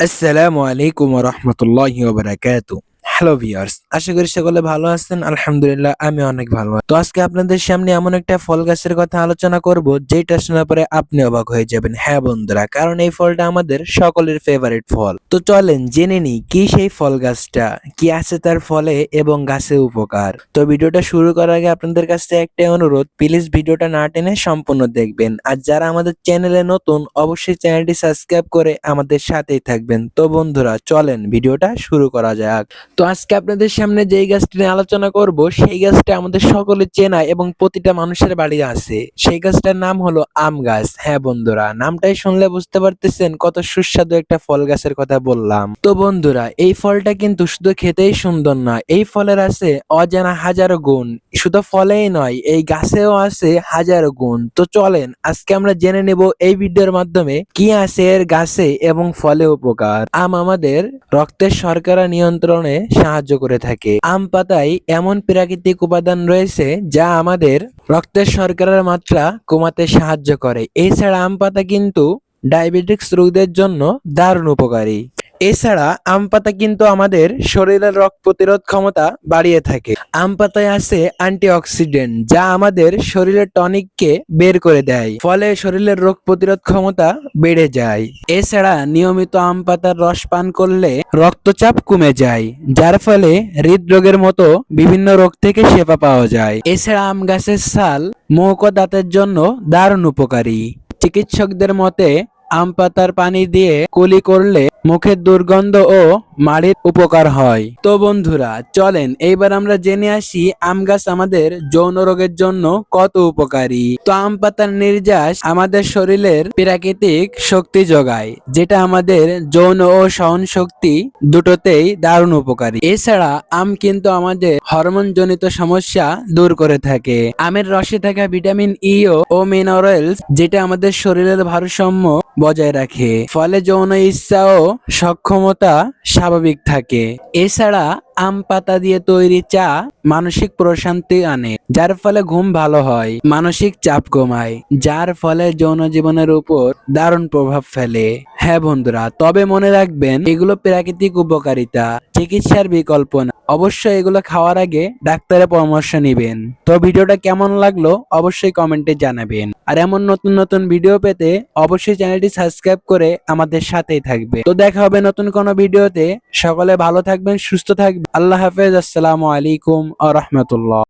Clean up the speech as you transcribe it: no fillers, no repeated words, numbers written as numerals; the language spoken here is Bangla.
আসসালামু আলাইকুম ওয়া রাহমাতুল্লাহি ওয়া বারাকাতুহু। হ্যালো ভিউয়ার্স, আশা করি সকলে ভালো আছেন। আলহামদুলিল্লাহ আমি অনেক ভালো আছি। তো আজকে আপনাদের সামনে এমন একটা ফল গাছের কথা আলোচনা করব যেটা শোনার পরে আপনি অবাক হয়ে যাবেন। হ্যাঁ বন্ধুরা, কারণ এই ফলটা আমাদের সকলের ফেভারিট ফল। তো চলেন জেনে নিই কি সেই ফল গাছটা, কি আছে তার ফলে এবং গাছের উপকার। তো ভিডিওটা শুরু করার আগে আপনাদের কাছ থেকে একটা অনুরোধ, প্লিজ ভিডিওটা না টেনে সম্পূর্ণ দেখবেন। আর যারা আমাদের চ্যানেলে নতুন, অবশ্যই চ্যানেলটি সাবস্ক্রাইব করে আমাদের সাথেই থাকবেন। তো বন্ধুরা চলেন ভিডিওটা শুরু করা যাক। তো আজকে আপনাদের সামনে যেই গাছটি নিয়ে আলোচনা করব সেই গাছটা আমাদের সকলে চেনা এবং প্রতিটা মানুষের বাড়ি আছে। সেই গাছটার নাম হলো আম গাছ। হ্যাঁ বন্ধুরা, নামটাই শুনলে বুঝতে পারতেছেন কত সুস্বাদু একটা ফল গাছের কথা বললাম। তো বন্ধুরা, এই ফলটা কিন্তু শুধু খেতেই সুন্দর না, এই ফলের আছে অজানা হাজারো গুণ। শুধু ফলেই নয়, এই গাছেও আছে হাজারো গুণ। তো চলেন আজকে আমরা জেনে নেব এই ভিডিওর মাধ্যমে কি আছে এর গাছে এবং ফলে উপকার। আম আমাদের রক্তের শর্করা নিয়ন্ত্রণে সাহায্য করে থাকে। আম পাতায় এমন প্রাকৃতিক উপাদান রয়েছে যা আমাদের রক্তের শর্করার মাত্রা কমাতে সাহায্য করে। এছাড়া আম পাতা কিন্তু ডায়াবেটিক্স রোগীদের জন্য দারুণ উপকারী। এছাড়া আম পাতা কিন্তু আমাদের শরীরের রোগ প্রতিরোধ ক্ষমতা বাড়িয়ে থাকে। আম পাতায় আছে অ্যান্টিঅক্সিডেন্ট যা আমাদের শরীরের টনিককে বের করে দেয়, ফলে শরীরের রোগ প্রতিরোধ ক্ষমতা বেড়ে যায়। এছাড়া নিয়মিত আম পাতার রস পান করলে রক্তচাপ কমে যায়, যার ফলে হৃদরোগের মতো বিভিন্ন রোগ থেকে সেবা পাওয়া যায়। এছাড়া আম গাছের ছাল মুখ ও দাঁতের জন্য দারুণ উপকারী। চিকিৎসকদের মতে আম পাতার পানি দিয়ে কুলি করলে মুখের দুর্গন্ধ ও মাড়ির উপকার হয়। তো বন্ধুরা চলেন এইবার আমরা জেনে আসি আম গাছ আমাদের যৌন রোগের জন্য কত উপকারী। তো আম পাতার নির্যাস আমাদের শরীরের প্রাকৃতিক শক্তি যোগায়, যেটা আমাদের যৌন ও সহন শক্তি দুটোতেই দারুণ উপকারী। এছাড়া আম কিন্তু আমাদের হরমোন জনিত সমস্যা দূর করে থাকে। আমের রসে থাকা ভিটামিন ই ও মিনারেলস যেটা আমাদের শরীরের ভারসাম্য বজায় রাখে, ফলে যৌন ইচ্ছা ও সক্ষমতা স্বাভাবিক থাকে। এছাড়া আম পাতা দিয়ে তৈরি চা মানসিক প্রশান্তি আনে, যার ফলে ঘুম ভালো হয়, মানসিক চাপ কমায়, যার ফলে যৌন জীবনের উপর দারুণ প্রভাব ফেলে। হ্যাঁ বন্ধুরা, তবে মনে রাখবেন এগুলো প্রাকৃতিক উপকারিতা, চিকিৎসার বিকল্প না। অবশ্যই এগুলো খাওয়ার আগে ডাক্তারের পরামর্শ নেবেন। তো ভিডিওটা কেমন লাগলো অবশ্যই কমেন্টে জানাবেন। আর এমন নতুন নতুন ভিডিও পেতে অবশ্যই চ্যানেলটি সাবস্ক্রাইব করে আমাদের সাথেই থাকবে। তো দেখা হবে নতুন কোনো ভিডিওতে। সকলে ভালো থাকবেন, সুস্থ থাকবেন। আল্লাহ হাফেজ। আসসালামু আলাইকুম ওয়া রাহমাতুল্লাহ।